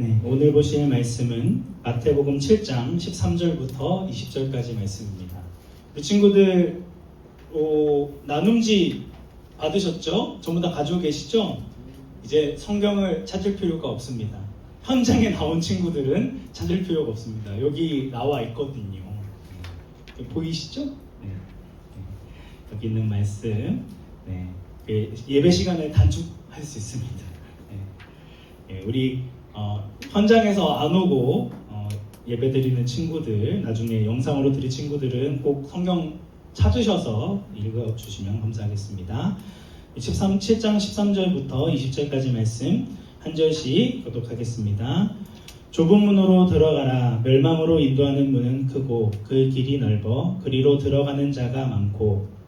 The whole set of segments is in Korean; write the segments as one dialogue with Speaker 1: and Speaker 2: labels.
Speaker 1: 네, 오늘 보실 말씀은 마태복음 7장 13절부터 20절까지 말씀입니다. 우리 친구들 나눔지 받으셨죠? 전부 다 가지고 계시죠? 이제 성경을 찾을 필요가 없습니다. 현장에 나온 친구들은 찾을 필요가 없습니다. 여기 나와 있거든요. 네, 보이시죠? 네. 여기 있는 말씀, 네. 예배 시간을 단축할 수 있습니다. 네. 우리 현장에서 안 오고 예배 드리는 친구들, 나중에 영상으로 드릴 친구들은 꼭 성경 찾으셔서 읽어주시면 감사하겠습니다. 7장 13절부터 20절까지 말씀 한 절씩 교독하겠습니다. 좁은 문으로 들어가라. 멸망으로 인도하는 문은 크고 그 길이 넓어 그리로 들어가는 자가 많고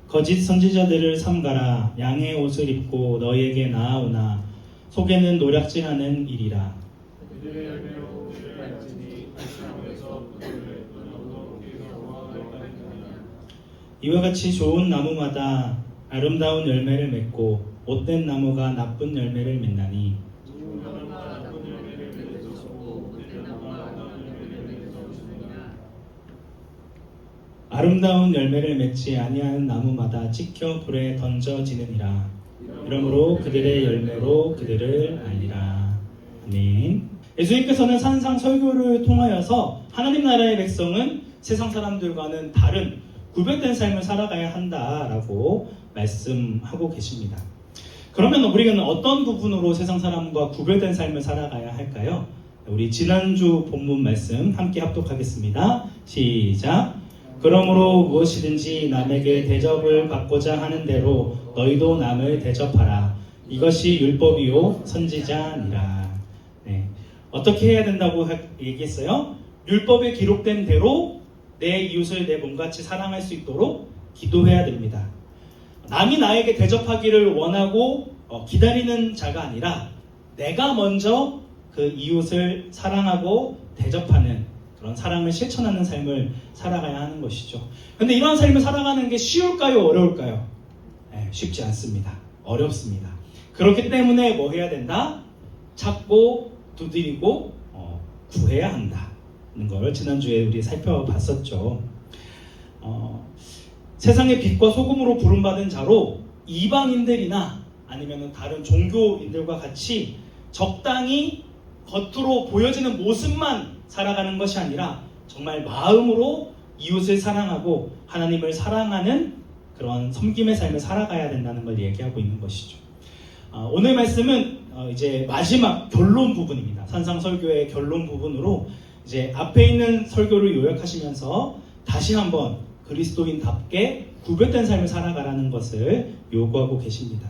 Speaker 1: 거짓 선지자들을 삼가라. 양의 옷을 입고 너희에게 나아오나 속에는 노략질하는 일이라. 이와 같이 좋은 나무마다 아름다운 열매를 맺고 못된 나무가 나쁜 열매를 맺나니 아름다운 열매를 맺지 아니하는 나무마다 찍혀 불에 던져지느니라. 이러므로 그들의 열매로 그들을 알리라. 아멘. 예수님께서는 산상 설교를 통하여서 하나님 나라의 백성은 세상 사람들과는 다른 구별된 삶을 살아가야 한다라고 말씀하고 계십니다. 그러면 우리는 어떤 부분으로 세상 사람과 구별된 삶을 살아가야 할까요? 우리 지난주 본문 말씀 함께 합독하겠습니다. 시작. 그러므로 무엇이든지 남에게 대접을 받고자 하는 대로 너희도 남을 대접하라. 이것이 율법이요 선지자니라. 네. 어떻게 해야 된다고 얘기했어요? 율법에 기록된 대로 내 이웃을 내 몸같이 사랑할 수 있도록 기도해야 됩니다. 남이 나에게 대접하기를 원하고 기다리는 자가 아니라 내가 먼저 그 이웃을 사랑하고 대접하는 그런 사랑을 실천하는 삶을 살아가야 하는 것이죠. 그런데 이런 삶을 살아가는 게 쉬울까요? 어려울까요? 네, 쉽지 않습니다. 어렵습니다. 그렇기 때문에 뭐 해야 된다? 찾고 두드리고 구해야 한다는 걸 지난주에 우리 살펴봤었죠. 세상의 빛과 소금으로 부름받은 자로 이방인들이나 아니면 다른 종교인들과 같이 적당히 겉으로 보여지는 모습만 살아가는 것이 아니라 정말 마음으로 이웃을 사랑하고 하나님을 사랑하는 그런 섬김의 삶을 살아가야 된다는 걸 얘기하고 있는 것이죠. 오늘 말씀은 이제 마지막 결론 부분입니다. 산상설교의 결론 부분으로 이제 앞에 있는 설교를 요약하시면서 다시 한번 그리스도인답게 구별된 삶을 살아가라는 것을 요구하고 계십니다.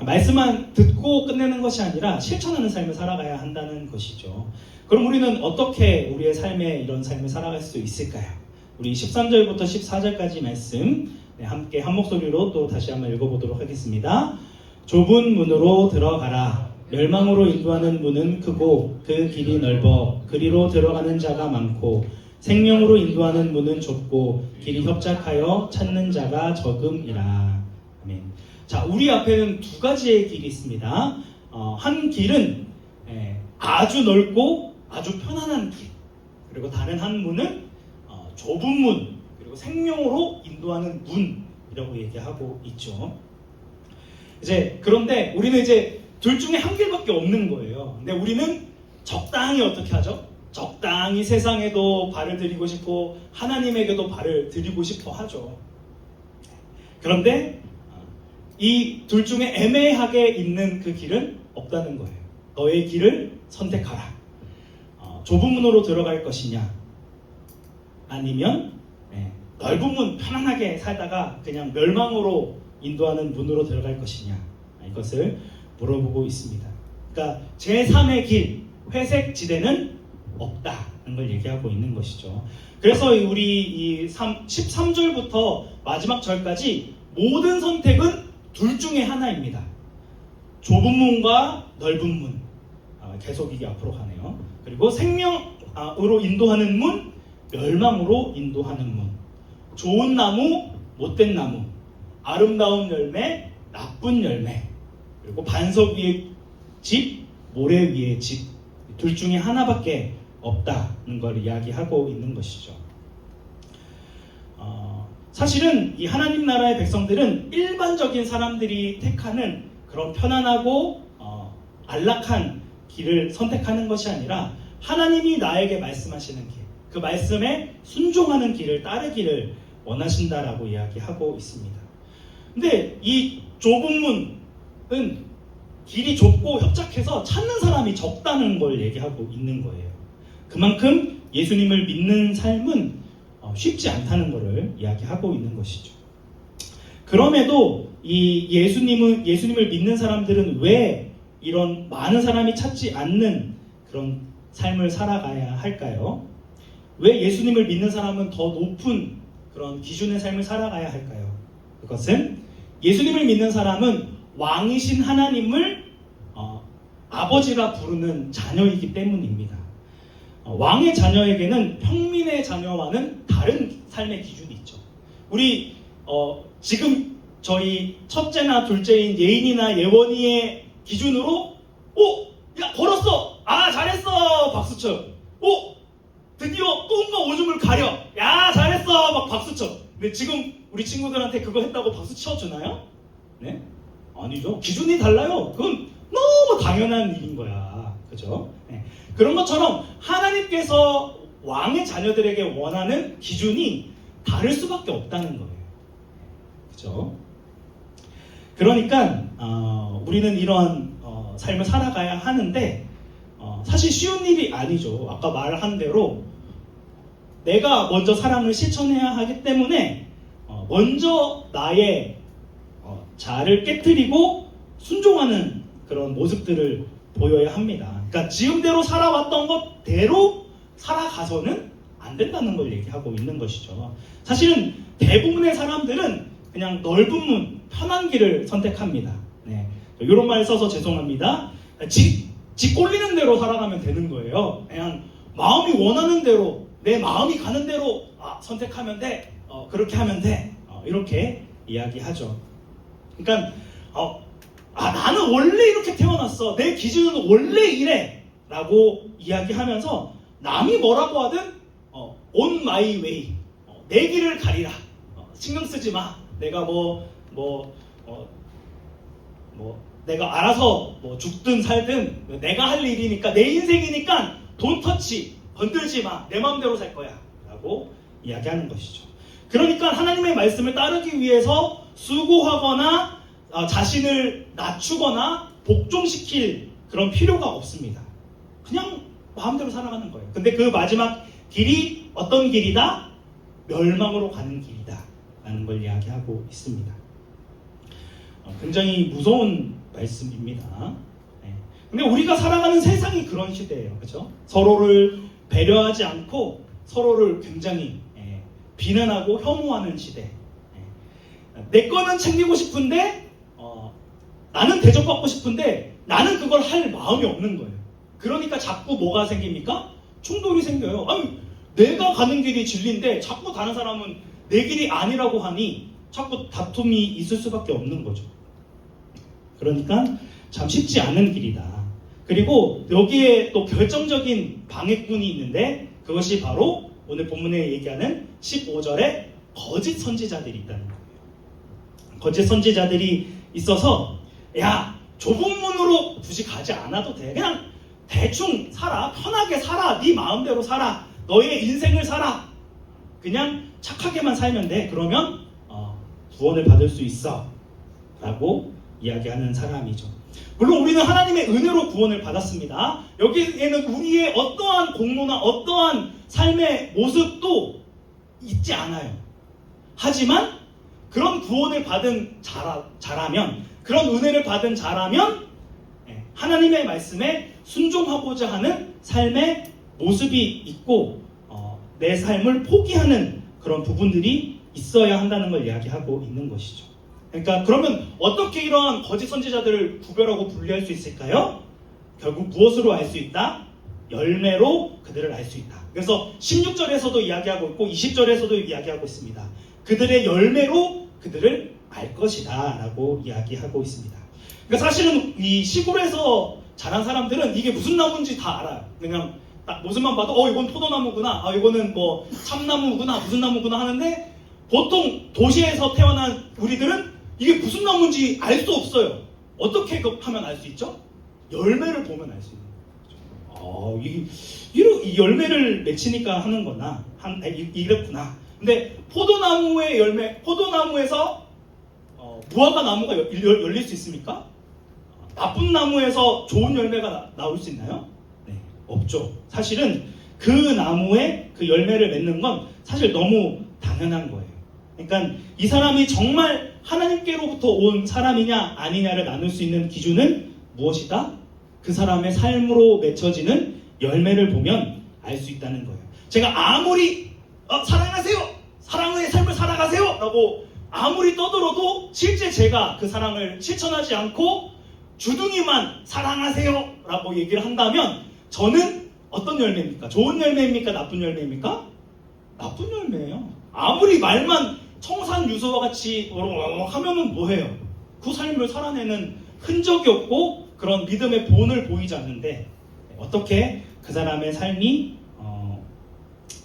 Speaker 1: 말씀만 듣고 끝내는 것이 아니라 실천하는 삶을 살아가야 한다는 것이죠. 그럼 우리는 어떻게 우리의 삶에 이런 삶을 살아갈 수 있을까요? 우리 13절부터 14절까지 말씀 함께 한 목소리로 또 다시 한번 읽어보도록 하겠습니다. 좁은 문으로 들어가라. 멸망으로 인도하는 문은 크고 그 길이 넓어 그리로 들어가는 자가 많고 생명으로 인도하는 문은 좁고 길이 협착하여 찾는 자가 적음이라. 아멘. 자, 우리 앞에는 두 가지의 길이 있습니다. 한 길은 아주 넓고 아주 편안한 길, 그리고 다른 한 문은 좁은 문, 그리고 생명으로 인도하는 문이라고 얘기하고 있죠. 그런데 우리는 이제 둘 중에 한 길밖에 없는 거예요. 근데 우리는 적당히 어떻게 하죠? 적당히 세상에도 발을 들이고 싶고 하나님에게도 발을 들이고 싶어 하죠. 그런데 이 둘 중에 애매하게 있는 그 길은 없다는 거예요. 너의 길을 선택하라. 좁은 문으로 들어갈 것이냐, 아니면 넓은 문 편안하게 살다가 그냥 멸망으로 인도하는 문으로 들어갈 것이냐, 이것을 물어보고 있습니다. 그러니까 제3의 길, 회색 지대는 없다는 걸 얘기하고 있는 것이죠. 그래서 우리 이 13절부터 마지막 절까지 모든 선택은 둘 중에 하나입니다. 좁은 문과 넓은 문. 계속 이게 앞으로 가네요. 그리고 생명으로 인도하는 문, 멸망으로 인도하는 문. 좋은 나무, 못된 나무. 아름다운 열매, 나쁜 열매, 그리고 반석 위에 집, 모래 위에 집, 둘 중에 하나밖에 없다는 걸 이야기하고 있는 것이죠. 사실은 이 하나님 나라의 백성들은 일반적인 사람들이 택하는 그런 편안하고 안락한 길을 선택하는 것이 아니라 하나님이 나에게 말씀하시는 길, 그 말씀에 순종하는 길을 따르기를 원하신다라고 이야기하고 있습니다. 근데 이 좁은 문은 길이 좁고 협착해서 찾는 사람이 적다는 걸 얘기하고 있는 거예요. 그만큼 예수님을 믿는 삶은 쉽지 않다는 것을 이야기하고 있는 것이죠. 그럼에도 이 예수님을 믿는 사람들은 왜 이런 많은 사람이 찾지 않는 그런 삶을 살아가야 할까요? 왜 예수님을 믿는 사람은 더 높은 그런 기준의 삶을 살아가야 할까요? 그것은 예수님을 믿는 사람은 왕이신 하나님을 아버지라 부르는 자녀이기 때문입니다. 왕의 자녀에게는 평민의 자녀와는 다른 삶의 기준이 있죠. 우리 지금 저희 첫째나 둘째인 예인이나 예원이의 기준으로 야 걸었어! 아 잘했어! 박수쳐. 드디어 꿈과 오줌을 가려. 야 잘했어! 막 박수쳐. 근데 지금 우리 친구들한테 그거 했다고 박수 쳐주나요? 네? 아니죠. 기준이 달라요. 그건 너무 당연한 일인 거야. 그죠? 네. 그런 것처럼 하나님께서 왕의 자녀들에게 원하는 기준이 다를 수밖에 없다는 거예요. 그죠? 그러니까 우리는 이런 삶을 살아가야 하는데 사실 쉬운 일이 아니죠. 아까 말한 대로 내가 먼저 사랑을 실천해야 하기 때문에 먼저 나의 자아를 깨트리고 순종하는 그런 모습들을 보여야 합니다. 그러니까 지금대로 살아왔던 것대로 살아가서는 안 된다는 걸 얘기하고 있는 것이죠. 사실은 대부분의 사람들은 그냥 넓은 문, 편한 길을 선택합니다. 네. 이런 말 써서 죄송합니다. 지 꼴리는 대로 살아가면 되는 거예요. 그냥 마음이 원하는 대로, 내 마음이 가는 대로 선택하면 돼. 그렇게 하면 돼. 이렇게 이야기하죠. 그러니까 나는 원래 이렇게 태어났어. 내 기준은 원래 이래. 라고 이야기하면서 남이 뭐라고 하든 on my way. 내 길을 가리라. 신경 쓰지 마. 내가 내가 알아서 죽든 살든 내가 할 일이니까, 내 인생이니까 don't touch. 건들지 마. 내 마음대로 살 거야. 라고 이야기하는 것이죠. 그러니까 하나님의 말씀을 따르기 위해서 수고하거나 자신을 낮추거나 복종시킬 그런 필요가 없습니다. 그냥 마음대로 살아가는 거예요. 근데 그 마지막 길이 어떤 길이다? 멸망으로 가는 길이다 라는 걸 이야기하고 있습니다. 굉장히 무서운 말씀입니다. 네. 근데 우리가 살아가는 세상이 그런 시대예요. 그렇죠? 서로를 배려하지 않고 서로를 굉장히 비난하고 혐오하는 시대. 내 거는 챙기고 싶은데 나는 대접받고 싶은데 나는 그걸 할 마음이 없는 거예요. 그러니까 자꾸 뭐가 생깁니까? 충돌이 생겨요. 아니, 내가 가는 길이 진리인데 자꾸 다른 사람은 내 길이 아니라고 하니 자꾸 다툼이 있을 수밖에 없는 거죠. 그러니까 참 쉽지 않은 길이다. 그리고 여기에 또 결정적인 방해꾼이 있는데 그것이 바로 오늘 본문에 얘기하는 15절에 거짓 선지자들이 있다는 거예요. 거짓 선지자들이 있어서 야, 좁은 문으로 굳이 가지 않아도 돼. 그냥 대충 살아. 편하게 살아. 네 마음대로 살아. 너의 인생을 살아. 그냥 착하게만 살면 돼. 그러면 구원을 받을 수 있어. 라고 이야기하는 사람이죠. 물론 우리는 하나님의 은혜로 구원을 받았습니다. 여기에는 우리의 어떠한 공로나 어떠한 삶의 모습도 있지 않아요. 하지만 그런 구원을 받은 자라면, 그런 은혜를 받은 자라면 하나님의 말씀에 순종하고자 하는 삶의 모습이 있고 내 삶을 포기하는 그런 부분들이 있어야 한다는 걸 이야기하고 있는 것이죠. 그러니까 그러면 어떻게 이러한 거짓 선지자들을 구별하고 분리할 수 있을까요? 결국 무엇으로 알 수 있다? 열매로 그들을 알 수 있다. 그래서 16절에서도 이야기하고 있고 20절에서도 이야기하고 있습니다. 그들의 열매로 그들을 알 것이다 라고 이야기하고 있습니다. 그러니까 사실은 이 시골에서 자란 사람들은 이게 무슨 나무인지 다 알아요. 그냥 딱 모습만 봐도 이건 포도나무구나, 이거는 뭐 참나무구나, 무슨 나무구나 하는데, 보통 도시에서 태어난 우리들은 이게 무슨 나무인지 알 수 없어요. 어떻게 하면 알 수 있죠? 열매를 보면 알 수 있는 거죠. 이 열매를 맺히니까 하는 거나 이랬구나. 근데 포도나무의 열매, 포도나무에서 무화과 나무가 열릴 수 있습니까? 나쁜 나무에서 좋은 열매가 나올 수 있나요? 네, 없죠. 사실은 그 나무에 그 열매를 맺는 건 사실 너무 당연한 거예요. 그러니까 이 사람이 정말 하나님께로부터 온 사람이냐 아니냐를 나눌 수 있는 기준은 무엇이다? 그 사람의 삶으로 맺혀지는 열매를 보면 알 수 있다는 거예요. 제가 아무리 사랑하세요! 사랑의 삶을 살아가세요! 라고 아무리 떠들어도 실제 제가 그 사랑을 실천하지 않고 주둥이만 사랑하세요! 라고 얘기를 한다면 저는 어떤 열매입니까? 좋은 열매입니까? 나쁜 열매입니까? 나쁜 열매예요. 아무리 말만 청산유수와 같이 하면은 뭐해요? 그 삶을 살아내는 흔적이 없고 그런 믿음의 본을 보이지 않는데 어떻게 그 사람의 삶이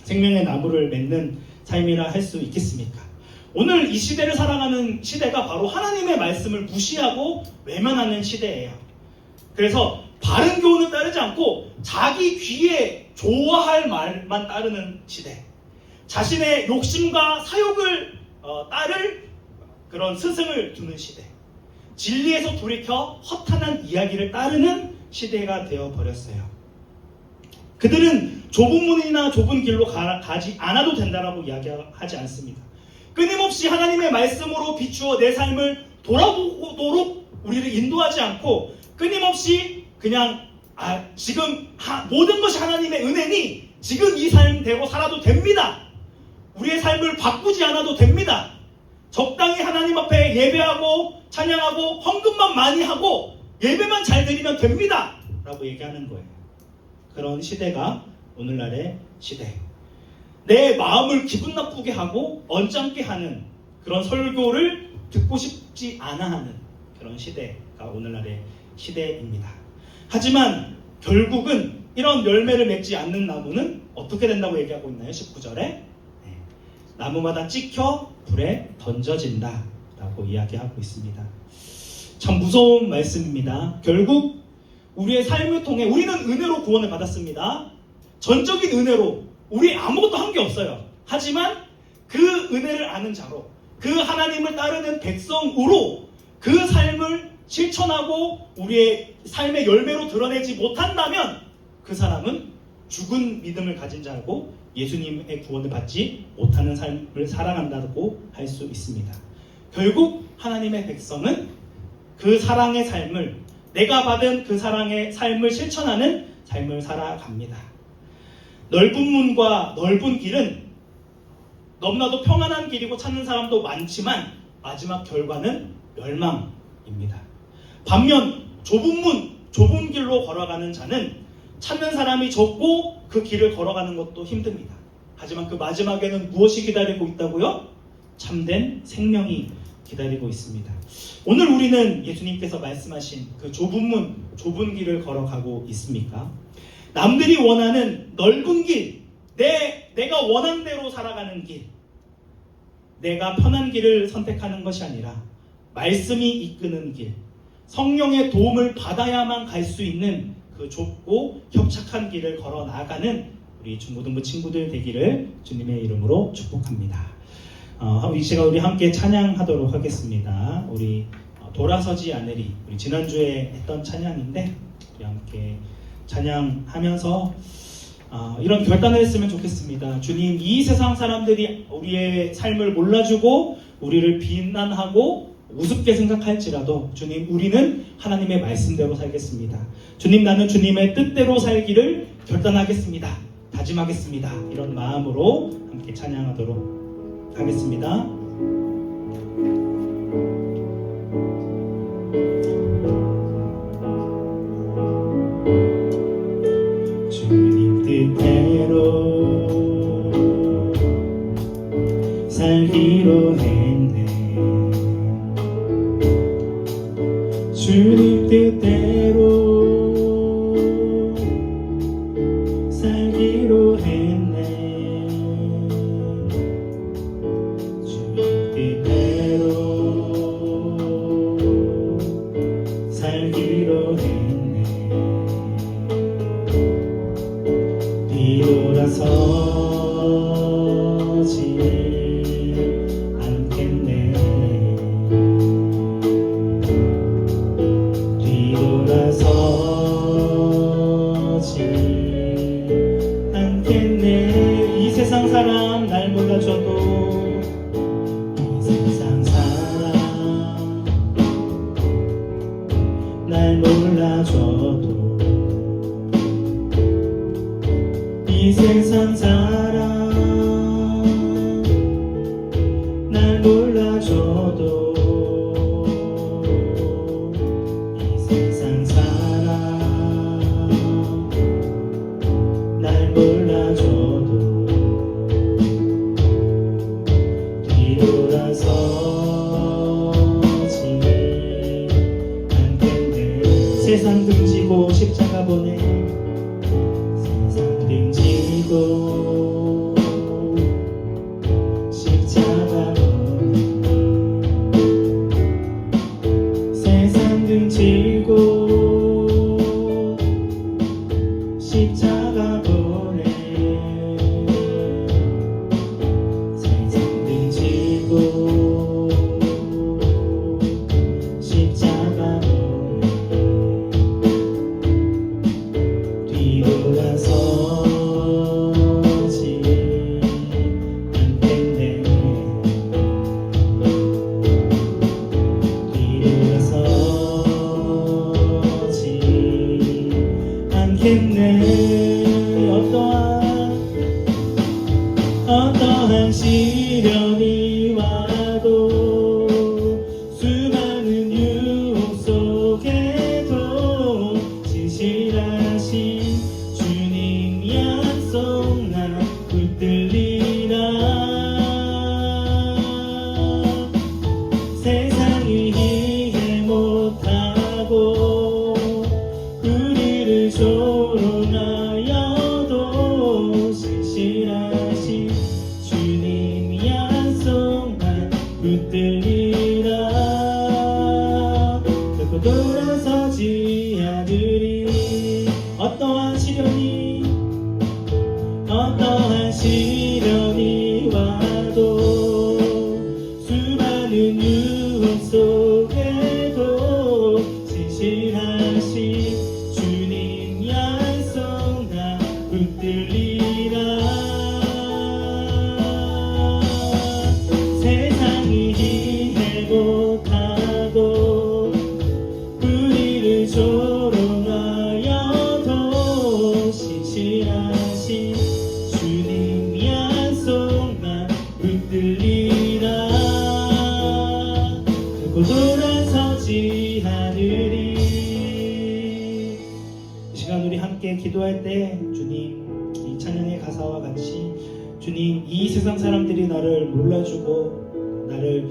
Speaker 1: 생명의 나무를 맺는 삶이라 할 수 있겠습니까? 오늘 이 시대를 살아가는 시대가 바로 하나님의 말씀을 무시하고 외면하는 시대예요. 그래서 바른 교훈을 따르지 않고 자기 귀에 좋아할 말만 따르는 시대, 자신의 욕심과 사욕을 따를 그런 스승을 두는 시대, 진리에서 돌이켜 허탄한 이야기를 따르는 시대가 되어버렸어요. 그들은 좁은 문이나 좁은 길로 가지 않아도 된다라고 이야기하지 않습니다. 끊임없이 하나님의 말씀으로 비추어 내 삶을 돌아보도록 우리를 인도하지 않고 끊임없이 그냥 지금 모든 것이 하나님의 은혜니 지금 이 삶대로 살아도 됩니다. 우리의 삶을 바꾸지 않아도 됩니다. 적당히 하나님 앞에 예배하고 찬양하고 헌금만 많이 하고 예배만 잘 드리면 됩니다 라고 얘기하는 거예요. 그런 시대가 오늘날의 시대. 내 마음을 기분 나쁘게 하고 언짢게 하는 그런 설교를 듣고 싶지 않아 하는 그런 시대가 오늘날의 시대입니다. 하지만 결국은 이런 열매를 맺지 않는 나무는 어떻게 된다고 얘기하고 있나요? 19절에 나무마다 찍혀 불에 던져진다 라고 이야기하고 있습니다. 참 무서운 말씀입니다. 결국 우리의 삶을 통해 우리는 은혜로 구원을 받았습니다. 전적인 은혜로 우리 아무것도 한 게 없어요. 하지만 그 은혜를 아는 자로 그 하나님을 따르는 백성으로 그 삶을 실천하고 우리의 삶의 열매로 드러내지 못한다면 그 사람은 죽은 믿음을 가진 자고 예수님의 구원을 받지 못하는 삶을 살아간다고 할 수 있습니다. 결국 하나님의 백성은 그 사랑의 삶을, 내가 받은 그 사랑의 삶을 실천하는 삶을 살아갑니다. 넓은 문과 넓은 길은 너무나도 평안한 길이고 찾는 사람도 많지만 마지막 결과는 멸망입니다. 반면 좁은 문, 좁은 길로 걸어가는 자는 찾는 사람이 적고 그 길을 걸어가는 것도 힘듭니다. 하지만 그 마지막에는 무엇이 기다리고 있다고요? 참된 생명이 기다리고 있습니다. 오늘 우리는 예수님께서 말씀하신 그 좁은 문, 좁은 길을 걸어가고 있습니까? 남들이 원하는 넓은 길, 내가 원하는 대로 살아가는 길, 내가 편한 길을 선택하는 것이 아니라 말씀이 이끄는 길, 성령의 도움을 받아야만 갈 수 있는 그 좁고 협착한 길을 걸어 나가는 우리 중고등부 친구들 되기를 주님의 이름으로 축복합니다. 이 시간 우리 함께 찬양하도록 하겠습니다. 우리 돌아서지 않으리, 우리 지난주에 했던 찬양인데 우리 함께 찬양하면서 이런 결단을 했으면 좋겠습니다. 주님, 이 세상 사람들이 우리의 삶을 몰라주고 우리를 비난하고 우습게 생각할지라도 주님, 우리는 하나님의 말씀대로 살겠습니다. 주님, 나는 주님의 뜻대로 살기를 결단하겠습니다. 다짐하겠습니다. 이런 마음으로 함께 찬양하도록 하겠습니다. 주님 뜻대로 살기로 했네. 주님 뜻대로 살기로 했네. 주님 뜻대로 살기로 했네. 뒤돌아서지 않겠네. 뒤돌아서지 않겠네. 이 세상 사람 날 몰라줘도, 이 세상 사람 날 몰라줘도, 이 세상 사람 날 몰라줘도, 이 세상 사람 날 몰라줘도 뒤돌아서지 않겠네. 세상 등지고 십자가 보내. 세상 등지고 십자가 보내. 세상 등지고 십자가 보내. 세상 등지고 십자가 보내. 뒤돌아서지 않겠네. 뒤돌아서지 않겠네. 어떠한 시련이 와도, 수많은 유혹 속에도 진실하신 주님 약속 난 붙들리라. 세상이 이해 못하고 우리를 조롱하여도 신실하신 주님 약속 난 붙들리라. 결코 돌아서지 않으리. 어떠한 시련이 와도, 수많은 유혹 속에도 진실하신 주님 약속 나 붙들리라. 세상이 이해 못하고 우리를 조롱하여도 신실하신 주님 약속 나 붙들리라. 결코 돌아서지 않으리. 이 시간 우리 함께 기도할 때 주님, 이 찬양의 가사와 같이 주님, 이 세상 사람들이 나를 몰라주고 나를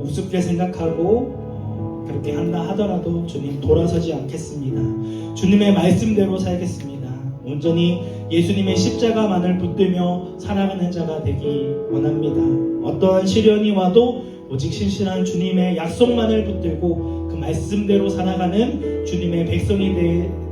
Speaker 1: 우습게 생각하고 그렇게 한다 하더라도 주님 돌아서지 않겠습니다. 주님의 말씀대로 살겠습니다. 온전히 예수님의 십자가만을 붙들며 살아가는 자가 되기 원합니다. 어떠한 시련이 와도 오직 신실한 주님의 약속만을 붙들고 그 말씀대로 살아가는 주님의 백성이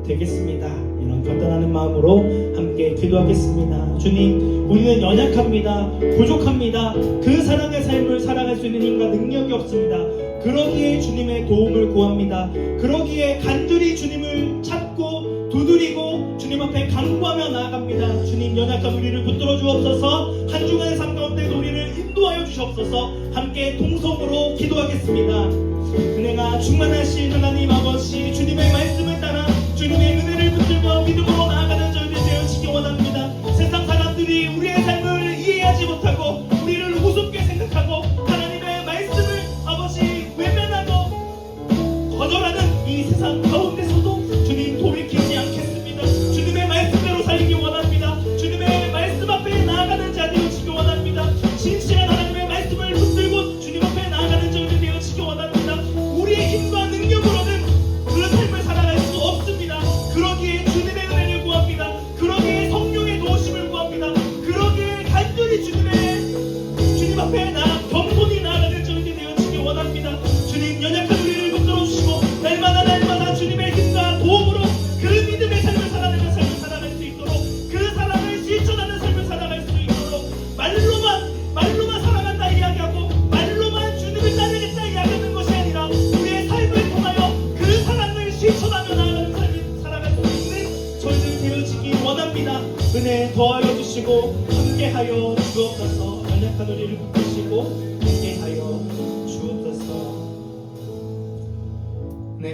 Speaker 1: 되겠습니다. 이런 결단하는 마음으로 함께 기도하겠습니다. 주님, 우리는 연약합니다. 부족합니다. 그 사랑의 삶을 살아갈 수 있는 힘과 능력이 없습니다. 그러기에 주님의 도움을 구합니다. 그러기에 간절히 주님을 찾고 두드리고 주님 앞에 간구하며 나아갑니다. 주님, 연약한 우리를 붙들어 주옵소서. 한 주간의 삶 가운데 우리를 인도하여 주시옵소서. 함께 통성으로 기도하겠습니다. 은혜가 충만하신 하나님 아버지, 주님의 말씀을 따라 주님의 은혜를 붙들고 믿음으로 나아가는 저희들 되어지기 원합니다. 세상 사람들이 우리의 삶을 이해하지 못하고 우리를 우습게 생각하고 하나님의 말씀을 아버지 외면하고 거절하는 이 세상 가운데서도 주님 돌이키지 않겠습니다. 주님의 말씀대로 살기 원합니다. 주님의 말씀 앞에 나아가는 자 되어지기 원합니다. 진실한 하나님의 말씀을 붙들고 주님 앞에 나아가는 저희들 되어지기 원합니다. 우리의 힘과 능력으로는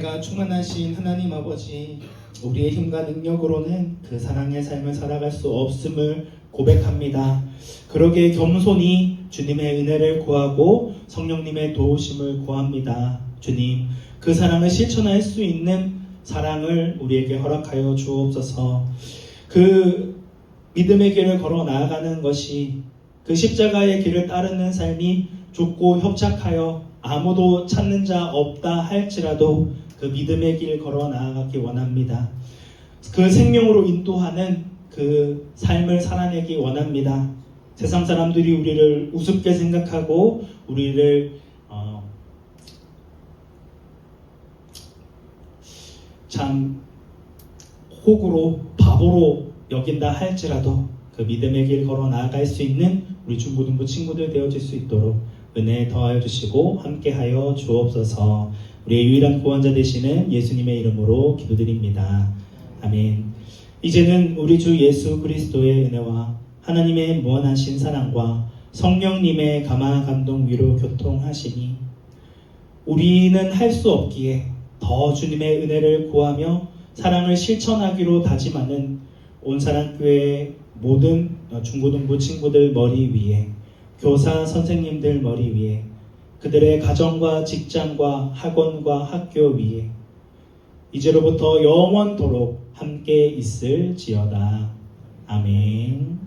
Speaker 1: 은혜가 충만하신 하나님 아버지, 우리의 힘과 능력으로는 그 사랑의 삶을 살아갈 수 없음을 고백합니다. 그러기에 겸손히 주님의 은혜를 구하고 성령님의 도우심을 구합니다. 주님, 그 사랑을 실천할 수 있는 사랑을 우리에게 허락하여 주옵소서. 그 믿음의 길을 걸어 나아가는 것이, 그 십자가의 길을 따르는 삶이 좁고 협착하여 아무도 찾는 자 없다 할지라도 그 믿음의 길 걸어 나아가기 원합니다. 그 생명으로 인도하는 그 삶을 살아내기 원합니다. 세상 사람들이 우리를 우습게 생각하고 우리를 참 호구로 바보로 여긴다 할지라도 그 믿음의 길 걸어 나아갈 수 있는 우리 중고등부 친구들 되어질 수 있도록 은혜 더하여 주시고 함께하여 주옵소서. 우리의 유일한 구원자 되시는 예수님의 이름으로 기도드립니다. 아멘. 이제는 우리 주 예수 그리스도의 은혜와 하나님의 무한하신 사랑과 성령님의 감화 감동 위로 교통하시니 우리는 할 수 없기에 더 주님의 은혜를 구하며 사랑을 실천하기로 다짐하는 온사랑교회 모든 중고등부 친구들 머리 위에, 교사 선생님들 머리 위에, 그들의 가정과 직장과 학원과 학교 위에 이제로부터 영원토록 함께 있을지어다. 아멘.